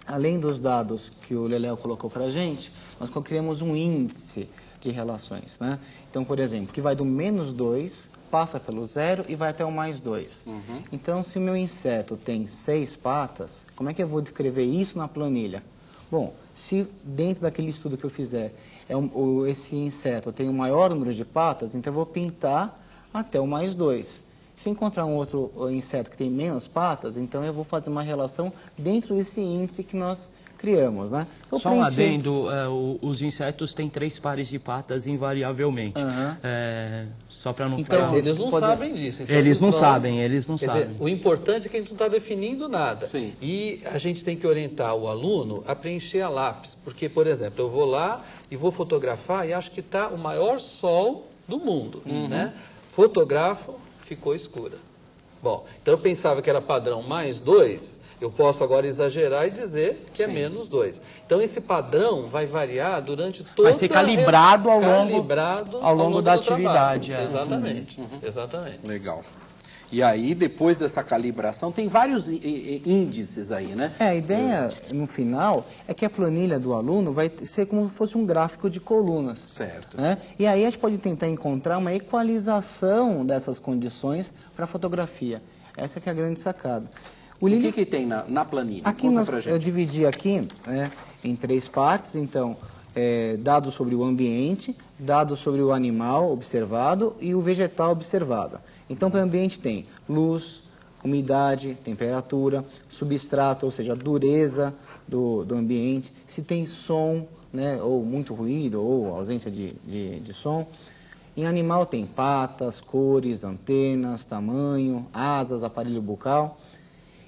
além dos dados que o Leléo colocou para a gente, nós criamos um índice de relações, né? Então, por exemplo, que vai do -2, passa pelo 0 e vai até o +2. Então, se o meu inseto tem 6 patas, como é que eu vou descrever isso na planilha? Bom, se dentro daquele estudo que eu fizer, esse inseto tem o maior número de patas, então eu vou pintar até o +2. Se eu encontrar um outro inseto que tem menos patas, então eu vou fazer uma relação dentro desse índice que nós criamos, né? Só um adendo, os insetos têm 3 pares de patas invariavelmente. Só para não então, falar. Eles não sabem disso. Então eles não sabem. Dizer, o importante é que a gente não está definindo nada. E a gente tem que orientar o aluno a preencher a lápis. Porque, por exemplo, eu vou lá e vou fotografar e acho que está o maior sol do mundo, né? Fotografo, ficou escura. Bom, então eu pensava que era padrão +2, eu posso agora exagerar e dizer que é -2. Então esse padrão vai variar durante toda vai ser calibrado ao longo da atividade. Exatamente, exatamente. Legal. E aí, depois dessa calibração, tem vários índices aí, né? A ideia, no final, é que a planilha do aluno vai ser como se fosse um gráfico de colunas. Certo. Né? E aí a gente pode tentar encontrar uma equalização dessas condições para a fotografia. Essa que é a grande sacada. O que tem na planilha? Aqui eu dividi aqui, né, em 3 partes, então, dados sobre o ambiente, dados sobre o animal observado e o vegetal observado. Então, para o ambiente tem luz, umidade, temperatura, substrato, ou seja, a dureza do ambiente, se tem som, né, ou muito ruído, ou ausência de som. Em animal tem patas, cores, antenas, tamanho, asas, aparelho bucal.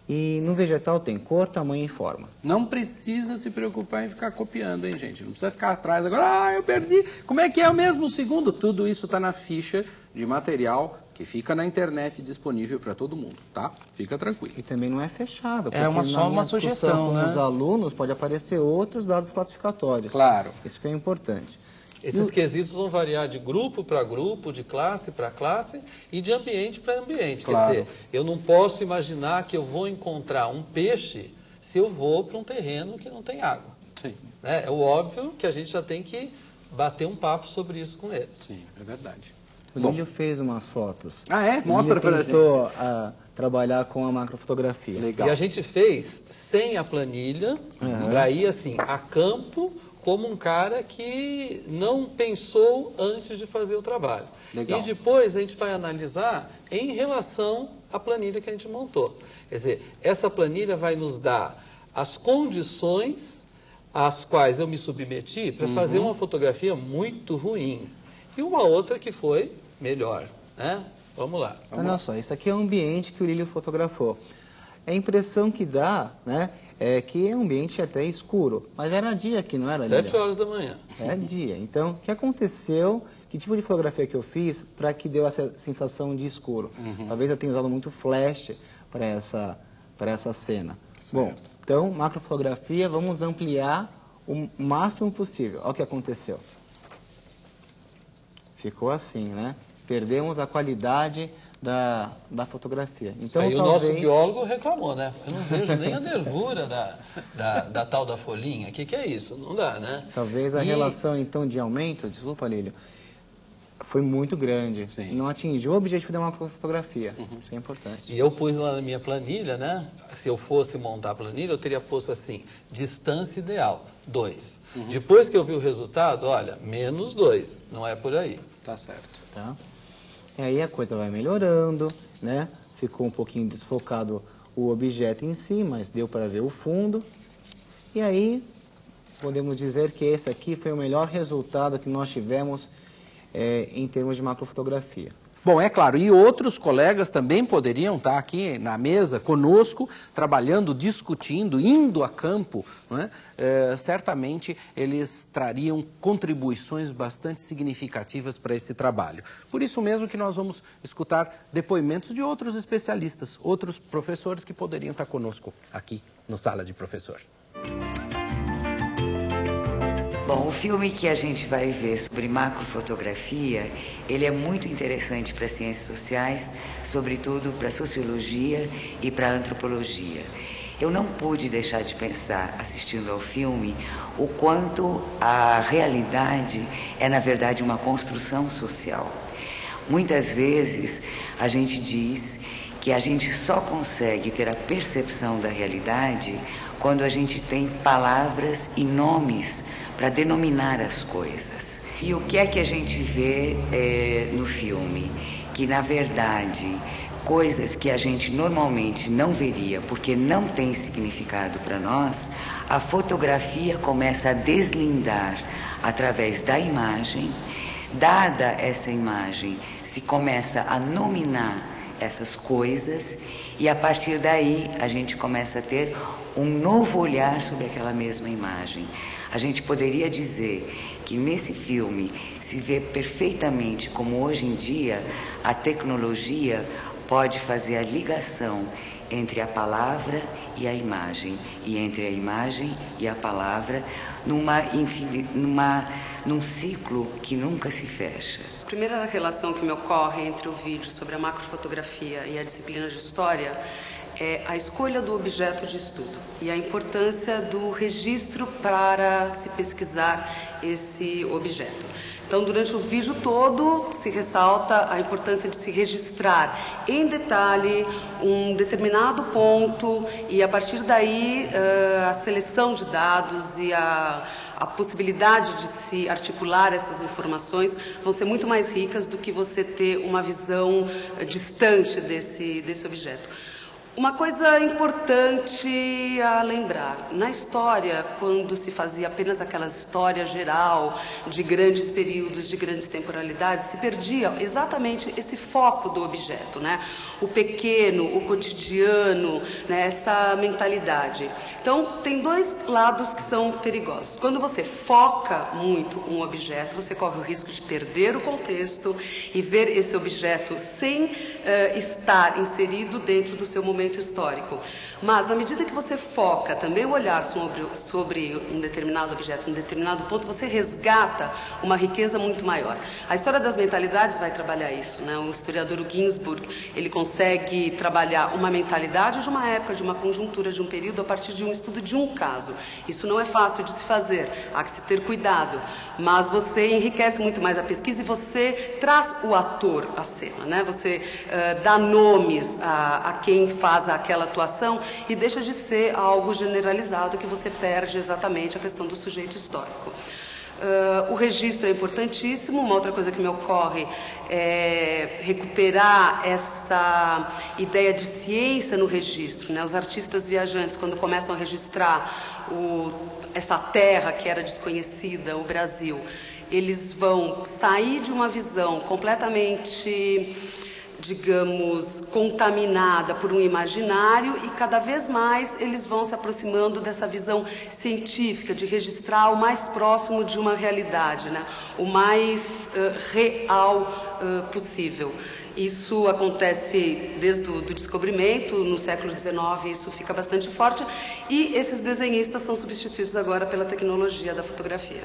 E no vegetal tem cor, tamanho e forma. Não precisa se preocupar em ficar copiando, hein, gente? Não precisa ficar atrás agora, eu perdi. Como é que é o mesmo segundo? Tudo isso está na ficha de material que fica na internet disponível para todo mundo, tá? Fica tranquilo. E também não é fechado. Só uma sugestão, né? Com os alunos pode aparecer outros dados classificatórios. Claro. Isso que é importante. Esses quesitos vão variar de grupo para grupo, de classe para classe e de ambiente para ambiente. Claro. Quer dizer, eu não posso imaginar que eu vou encontrar um peixe se eu vou para um terreno que não tem água. Sim. É óbvio que a gente já tem que bater um papo sobre isso com ele. Sim, é verdade. O Lílio fez umas fotos. Ah, é? Mostra pra gente. Tentou trabalhar com a macrofotografia. Legal. E a gente fez sem a planilha, para ir assim, a campo, como um cara que não pensou antes de fazer o trabalho. Legal. E depois a gente vai analisar em relação à planilha que a gente montou. Quer dizer, essa planilha vai nos dar as condições às quais eu me submeti para fazer uma fotografia muito ruim e uma outra que foi melhor, né? Vamos lá. Olha só, isso aqui é o ambiente que o Lílio fotografou. A impressão que dá, né, é que é um ambiente até escuro. Mas era dia aqui, não era, Lílio? 7 horas da manhã. É dia. Então, o que aconteceu? Que tipo de fotografia que eu fiz para que deu essa sensação de escuro? Talvez eu tenha usado muito flash para essa cena. Certo. Bom, então, macrofotografia, vamos ampliar o máximo possível. Olha o que aconteceu. Ficou assim, né? Perdemos a qualidade da fotografia. Então, Aí talvez... o nosso biólogo reclamou, né? Eu não vejo nem a nervura da tal da folhinha. O que é isso? Não dá, né? Talvez a relação, então, de aumento, desculpa, Lílio, foi muito grande. Sim. Não atingiu o objetivo da macrofotografia. Isso é importante. E eu pus lá na minha planilha, né? Se eu fosse montar a planilha, eu teria posto assim, distância ideal, 2. Depois que eu vi o resultado, olha, menos 2. Não é por aí. Tá certo. Tá? E aí a coisa vai melhorando, né? Ficou um pouquinho desfocado o objeto em si, mas deu para ver o fundo. E aí, podemos dizer que esse aqui foi o melhor resultado que nós tivemos em termos de macrofotografia. Bom, é claro, e outros colegas também poderiam estar aqui na mesa conosco, trabalhando, discutindo, indo a campo, não é? Certamente eles trariam contribuições bastante significativas para esse trabalho. Por isso mesmo que nós vamos escutar depoimentos de outros especialistas, outros professores que poderiam estar conosco aqui no Sala de Professor. Bom, o filme que a gente vai ver sobre macrofotografia, ele é muito interessante para as ciências sociais, sobretudo para a sociologia e para a antropologia. Eu não pude deixar de pensar, assistindo ao filme, o quanto a realidade é, na verdade, uma construção social. Muitas vezes a gente diz que a gente só consegue ter a percepção da realidade quando a gente tem palavras e nomes para denominar as coisas. E o que é que a gente vê no filme? Que, na verdade, coisas que a gente normalmente não veria porque não tem significado para nós, a fotografia começa a deslindar através da imagem. Dada essa imagem, se começa a nominar essas coisas e a partir daí a gente começa a ter um novo olhar sobre aquela mesma imagem. A gente poderia dizer que nesse filme se vê perfeitamente como hoje em dia a tecnologia pode fazer a ligação entre a palavra e a imagem, e entre a imagem e a palavra num ciclo que nunca se fecha. A primeira relação que me ocorre entre o vídeo sobre a macrofotografia e a disciplina de história é a escolha do objeto de estudo e a importância do registro para se pesquisar esse objeto. Então, durante o vídeo todo, se ressalta a importância de se registrar em detalhe um determinado ponto e, a partir daí, a seleção de dados e a possibilidade de se articular essas informações vão ser muito mais ricas do que você ter uma visão distante desse objeto. Uma coisa importante a lembrar, na história, quando se fazia apenas aquela história geral de grandes períodos, de grandes temporalidades, se perdia exatamente esse foco do objeto, né? O pequeno, o cotidiano, né? Essa mentalidade. Então, tem dois lados que são perigosos. Quando você foca muito um objeto, você corre o risco de perder o contexto e ver esse objeto sem estar inserido dentro do seu momento momento histórico. Mas, na medida que você foca também o olhar sobre um determinado objeto, um determinado ponto, você resgata uma riqueza muito maior. A história das mentalidades vai trabalhar isso, né? O historiador Ginsburg, ele consegue trabalhar uma mentalidade de uma época, de uma conjuntura, de um período, a partir de um estudo de um caso. Isso não é fácil de se fazer, há que se ter cuidado, mas você enriquece muito mais a pesquisa e você traz o ator à cena, né? Você dá nomes a quem faz aquela atuação e deixa de ser algo generalizado que você perde exatamente a questão do sujeito histórico. O registro é importantíssimo. Uma outra coisa que me ocorre é recuperar essa ideia de ciência no registro, né? Os artistas viajantes, quando começam a registrar essa terra que era desconhecida, o Brasil, eles vão sair de uma visão completamente, digamos, contaminada por um imaginário e cada vez mais eles vão se aproximando dessa visão científica, de registrar o mais próximo de uma realidade, né? O mais real possível. Isso acontece desde o descobrimento, no século XIX isso fica bastante forte e esses desenhistas são substituídos agora pela tecnologia da fotografia.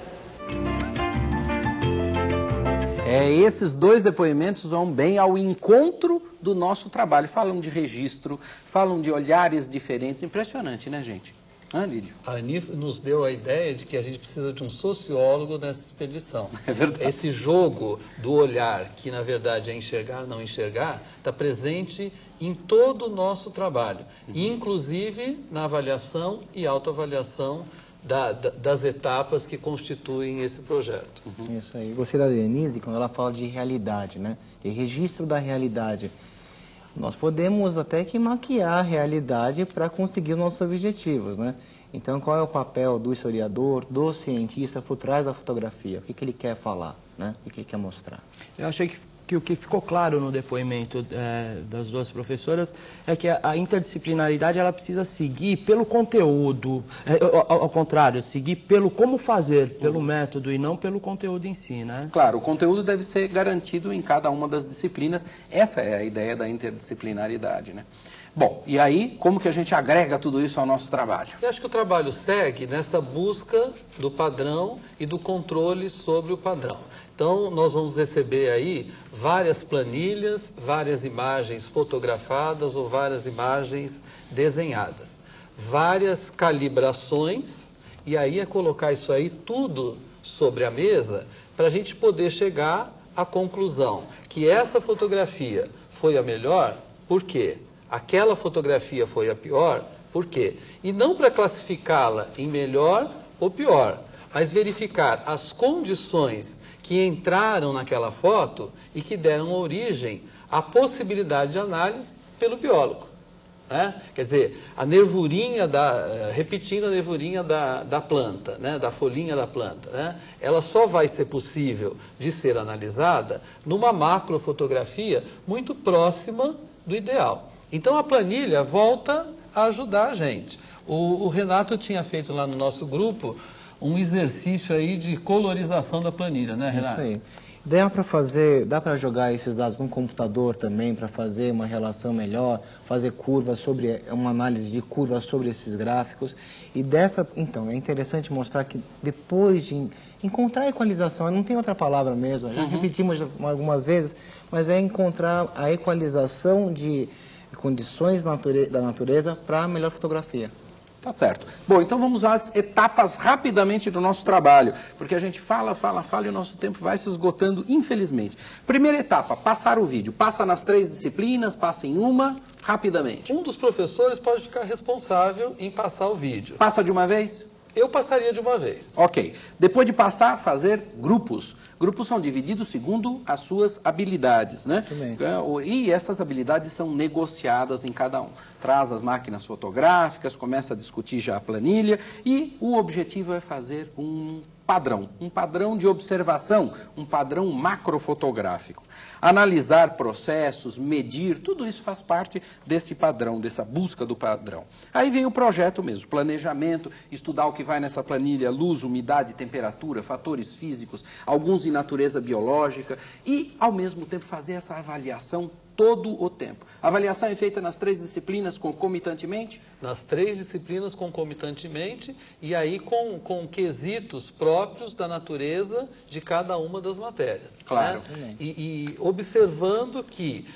Esses dois depoimentos vão bem ao encontro do nosso trabalho. Falam de registro, falam de olhares diferentes. Impressionante, né, gente? Lídio? A Ani nos deu a ideia de que a gente precisa de um sociólogo nessa expedição. É verdade. Esse jogo do olhar, que na verdade é enxergar, não enxergar, está presente em todo o nosso trabalho, inclusive na avaliação e autoavaliação das etapas que constituem esse projeto. Isso aí. Gostei da Denise quando ela fala de realidade, né? De registro da realidade. Nós podemos até que maquiar a realidade para conseguir os nossos objetivos, né? Então, qual é o papel do historiador, do cientista por trás da fotografia? O que ele quer falar, né? O que ele quer mostrar? Eu achei que o que ficou claro no depoimento das duas professoras é que a interdisciplinaridade ela precisa seguir pelo conteúdo, ao contrário, seguir pelo como fazer, pelo método e não pelo conteúdo em si, né? Claro, o conteúdo deve ser garantido em cada uma das disciplinas. Essa é a ideia da interdisciplinaridade, né? Bom, e aí, como que a gente agrega tudo isso ao nosso trabalho? Eu acho que o trabalho segue nessa busca do padrão e do controle sobre o padrão. Então, nós vamos receber aí várias planilhas, várias imagens fotografadas ou várias imagens desenhadas, várias calibrações, e aí é colocar isso aí tudo sobre a mesa para a gente poder chegar à conclusão que essa fotografia foi a melhor, por quê? Aquela fotografia foi a pior, por quê? E não para classificá-la em melhor ou pior, mas verificar as condições que entraram naquela foto e que deram origem à possibilidade de análise pelo biólogo. Né? Quer dizer, a nervurinha, repetindo a nervurinha da planta, né? Da folhinha da planta, né? Ela só vai ser possível de ser analisada numa macrofotografia muito próxima do ideal. Então a planilha volta a ajudar a gente. O Renato tinha feito lá no nosso grupo um exercício aí de colorização da planilha, né, Renato? Isso aí. Dá para jogar esses dados no computador também, para fazer uma relação melhor, fazer curvas uma análise de curvas sobre esses gráficos. Então, é interessante mostrar que depois de encontrar a equalização, não tem outra palavra mesmo, já repetimos algumas vezes, mas é encontrar a equalização de condições da natureza para a melhor fotografia. Tá certo. Bom, então vamos às etapas rapidamente do nosso trabalho, porque a gente fala e o nosso tempo vai se esgotando, infelizmente. Primeira etapa, passar o vídeo. Passa nas 3 disciplinas, passa em uma, rapidamente. Um dos professores pode ficar responsável em passar o vídeo. Passa de uma vez? Eu passaria de uma vez. Ok. Depois de passar, fazer grupos. Grupos são divididos segundo as suas habilidades, né? E essas habilidades são negociadas em cada um. Traz as máquinas fotográficas, começa a discutir já a planilha e o objetivo é fazer um padrão de observação, um padrão macrofotográfico. Analisar processos, medir, tudo isso faz parte desse padrão, dessa busca do padrão. Aí vem o projeto mesmo, planejamento, estudar o que vai nessa planilha, luz, umidade, temperatura, fatores físicos, alguns em natureza biológica e, ao mesmo tempo, fazer essa avaliação todo o tempo. A avaliação é feita nas 3 disciplinas concomitantemente? Nas 3 disciplinas concomitantemente e aí com quesitos próprios da natureza de cada uma das matérias. Claro. Né? E observando que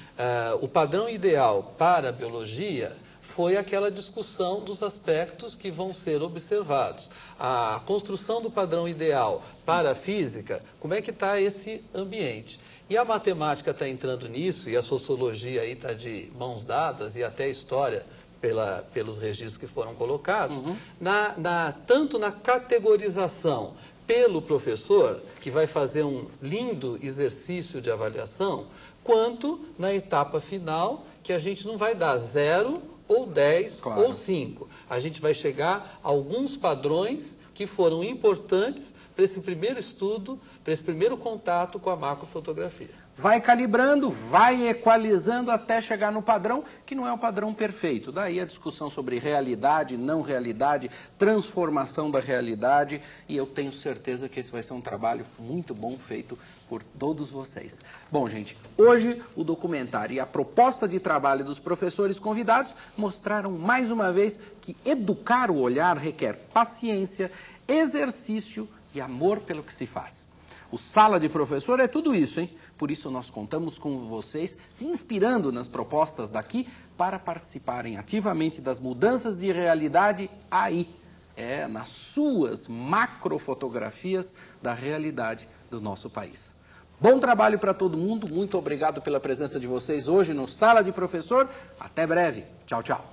o padrão ideal para a biologia foi aquela discussão dos aspectos que vão ser observados. A construção do padrão ideal para a física, como é que está esse ambiente? E a matemática está entrando nisso, e a sociologia aí está de mãos dadas, e até a história pelos registros que foram colocados, tanto na categorização pelo professor, que vai fazer um lindo exercício de avaliação, quanto na etapa final, que a gente não vai dar 0 ou 10 ou 5. A gente vai chegar a alguns padrões que foram importantes para esse primeiro estudo, para esse primeiro contato com a macrofotografia. Vai calibrando, vai equalizando até chegar no padrão, que não é o padrão perfeito. Daí a discussão sobre realidade, não realidade, transformação da realidade, e eu tenho certeza que esse vai ser um trabalho muito bom feito por todos vocês. Bom, gente, hoje o documentário e a proposta de trabalho dos professores convidados mostraram mais uma vez que educar o olhar requer paciência, exercício e amor pelo que se faz. O Sala de Professor é tudo isso, hein? Por isso nós contamos com vocês se inspirando nas propostas daqui para participarem ativamente das mudanças de realidade aí, nas suas macrofotografias da realidade do nosso país. Bom trabalho para todo mundo, muito obrigado pela presença de vocês hoje no Sala de Professor. Até breve. Tchau, tchau.